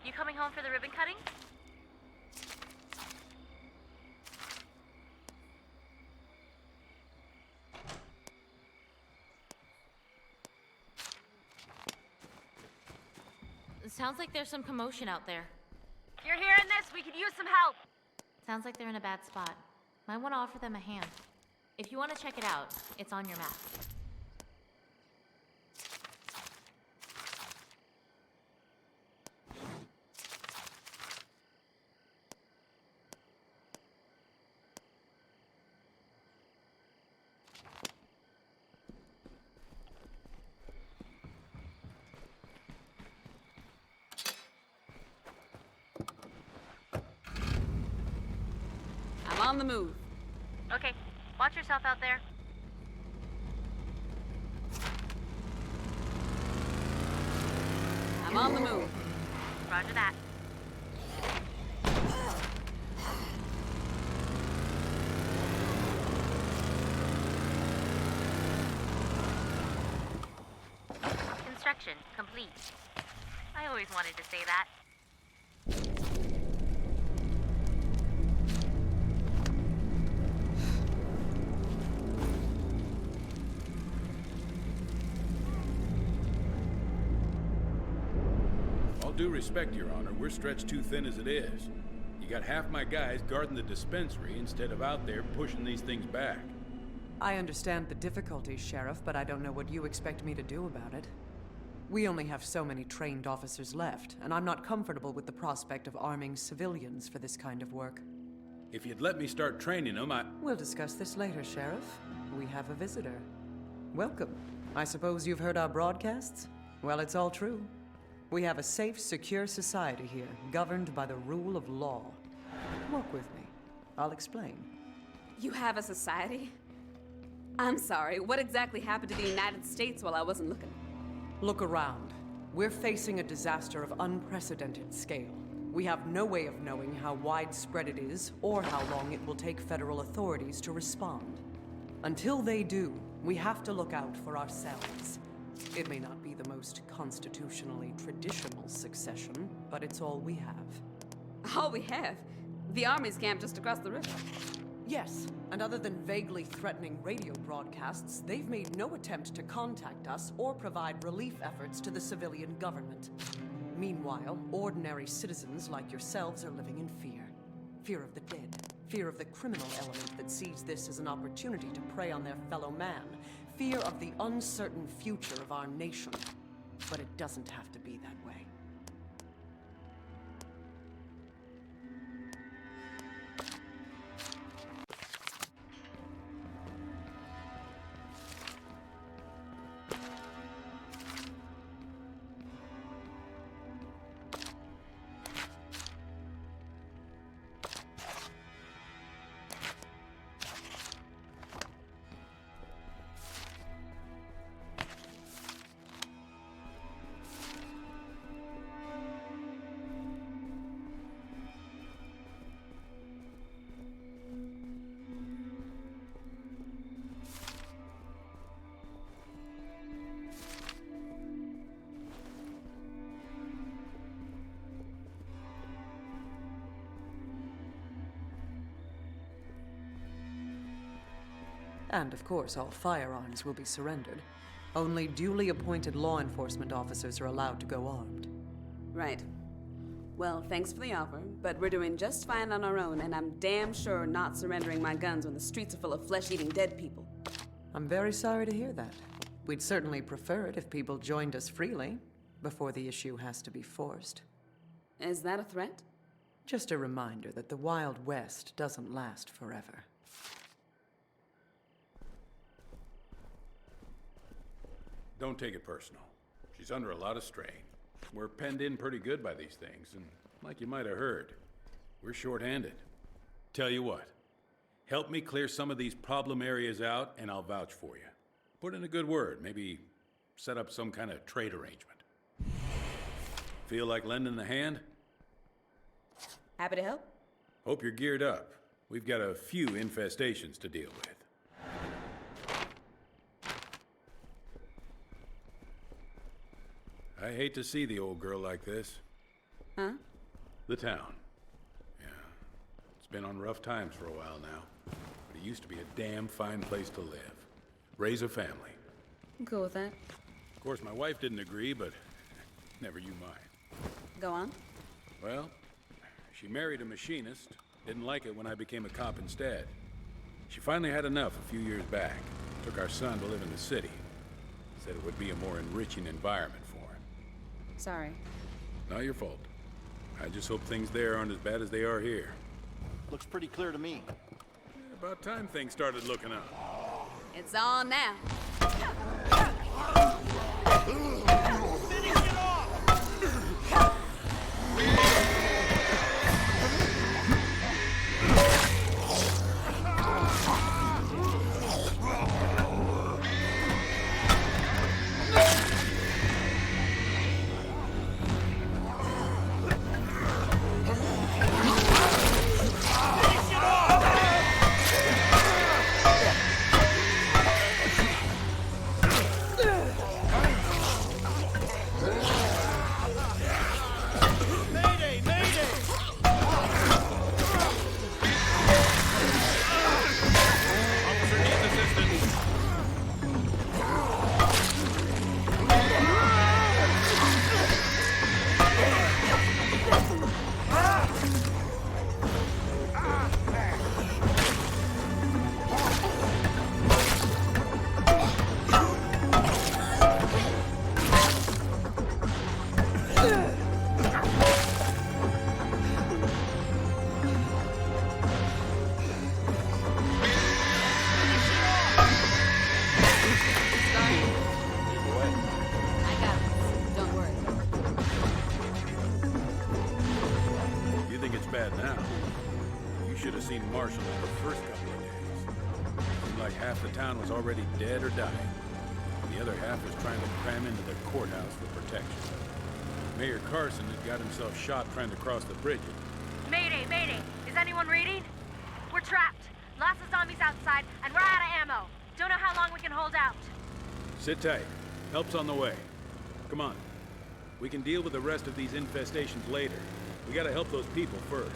You coming home for the ribbon cutting? It sounds like there's some commotion out there. If you're hearing this, we could use some help. Sounds like they're in a bad spot. Might want to offer them a hand. If you want to check it out, it's on your map. I'm on the move. Okay, watch yourself out there. I'm on the move. Roger that. Construction complete. I always wanted to say that. All due respect, Your Honor, we're stretched too thin as it is. You got half my guys guarding the dispensary instead of out there pushing these things back. I understand the difficulties, Sheriff, but I don't know what you expect me to do about it. We only have so many trained officers left, and I'm not comfortable with the prospect of arming civilians for this kind of work. If you'd let me start training them, We'll discuss this later, Sheriff. We have a visitor. Welcome. I suppose you've heard our broadcasts? Well, it's all true. We have a safe, secure society here, governed by the rule of law. Walk with me. I'll explain. You have a society? I'm sorry, what exactly happened to the United States while I wasn't looking? Look around. We're facing a disaster of unprecedented scale. We have no way of knowing how widespread it is, or how long it will take federal authorities to respond. Until they do, we have to look out for ourselves. It may not be the most constitutionally traditional succession, but it's all we have. All we have? The army's camp just across the river. Yes, and other than vaguely threatening radio broadcasts, they've made no attempt to contact us or provide relief efforts to the civilian government. Meanwhile, ordinary citizens like yourselves are living in fear. Fear of the dead. Fear of the criminal element that sees this as an opportunity to prey on their fellow man. Fear of the uncertain future of our nation. But it doesn't have to be that way. And of course, all firearms will be surrendered. Only duly appointed law enforcement officers are allowed to go armed. Right. Well, thanks for the offer, but we're doing just fine on our own, and I'm damn sure not surrendering my guns when the streets are full of flesh-eating dead people. I'm very sorry to hear that. We'd certainly prefer it if people joined us freely, before the issue has to be forced. Is that a threat? Just a reminder that the Wild West doesn't last forever. don't take it personal. She's under a lot of strain. We're penned in pretty good by these things, and like you might have heard, we're short-handed. Tell you what, help me clear some of these problem areas out, and I'll vouch for you. Put in a good word, maybe set up some kind of trade arrangement. Feel like lending a hand? Happy to help. Hope you're geared up. We've got a few infestations to deal with. I hate to see the old girl like this. Huh? The town. Yeah. It's been on rough times for a while now. But it used to be a damn fine place to live. Raise a family. I'm cool with that. Of course, my wife didn't agree, but never you mind. Go on. Well, she married a machinist. Didn't like it when I became a cop instead. She finally had enough a few years back. Took our son to live in the city. Said it would be a more enriching environment for him. Sorry. Not your fault. I just hope things there aren't as bad as they are here. Looks pretty clear to me. About time things started looking up. It's on now. Already dead or dying. The other half was trying to cram into the courthouse for protection. Mayor Carson had got himself shot trying to cross the bridge. Mayday, mayday! Is anyone reading? We're trapped. Lots of zombies outside, and we're out of ammo. Don't know how long we can hold out. Sit tight. Help's on the way. Come on. We can deal with the rest of these infestations later. We gotta help those people first.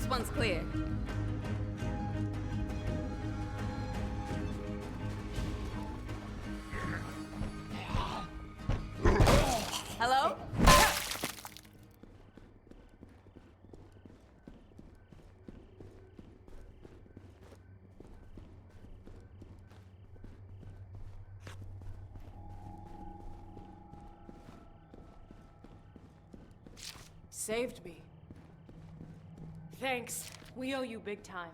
One's clear. Hello? Saved me. Thanks. We owe you big time.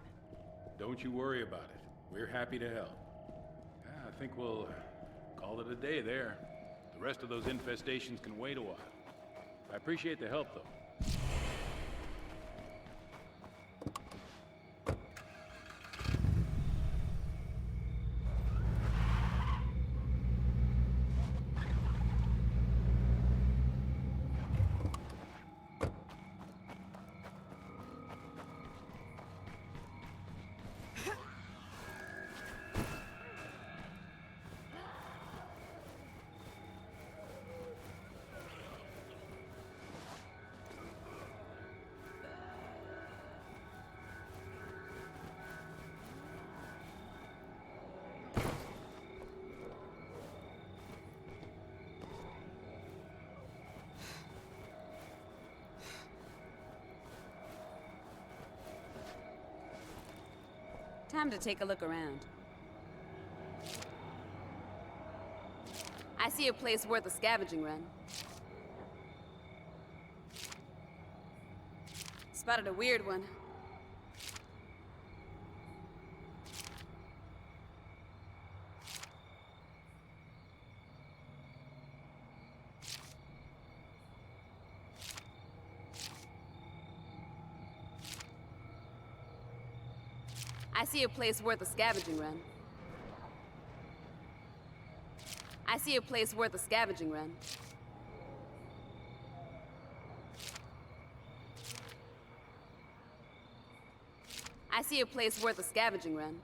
Don't you worry about it. We're happy to help. Yeah, I think we'll call it a day there. The rest of those infestations can wait a while. I appreciate the help, though. Time to take a look around. I see a place worth a scavenging run. Spotted a weird one. I see a place worth a scavenging run. I see a place worth a scavenging run. I see a place worth a scavenging run.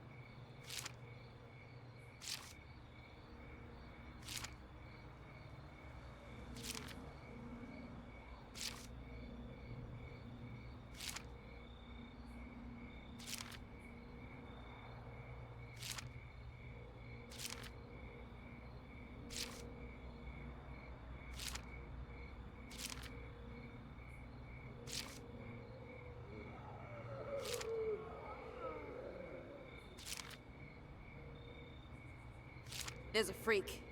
There's a freak.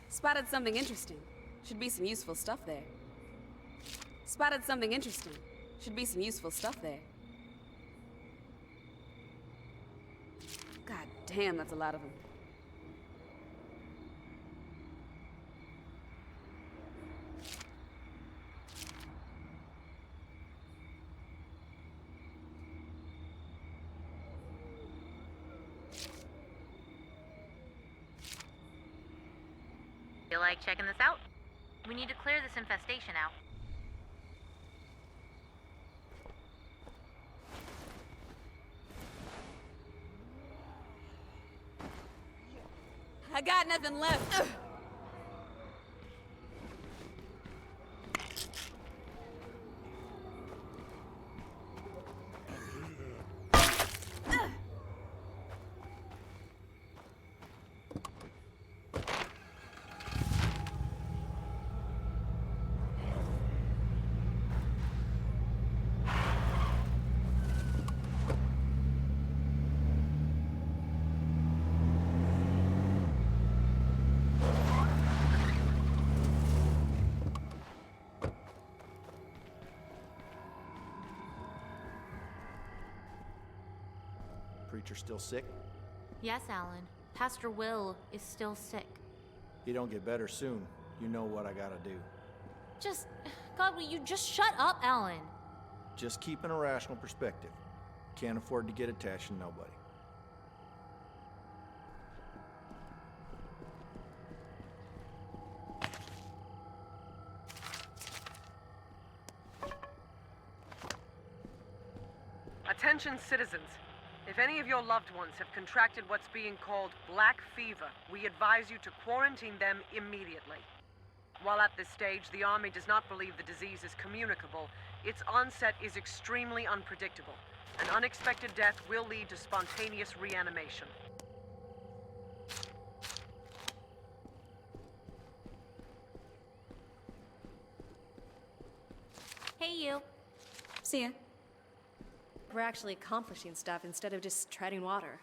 Spotted something interesting. Should be some useful stuff there. Spotted something interesting. Should be some useful stuff there. God damn, that's a lot of them. Feel like checking this out? We need to clear this infestation out. I got nothing left. Ugh. Preacher still sick? Yes, Alan. Pastor Will is still sick. He don't get better soon. You know what I gotta do. God, will you just shut up, Alan? Just keep an irrational perspective. Can't afford to get attached to nobody. Attention, citizens. If any of your loved ones have contracted what's being called black fever, we advise you to quarantine them immediately. While at this stage, the Army does not believe the disease is communicable, its onset is extremely unpredictable. An unexpected death will lead to spontaneous reanimation. Hey, you. See ya. We're actually accomplishing stuff instead of just treading water.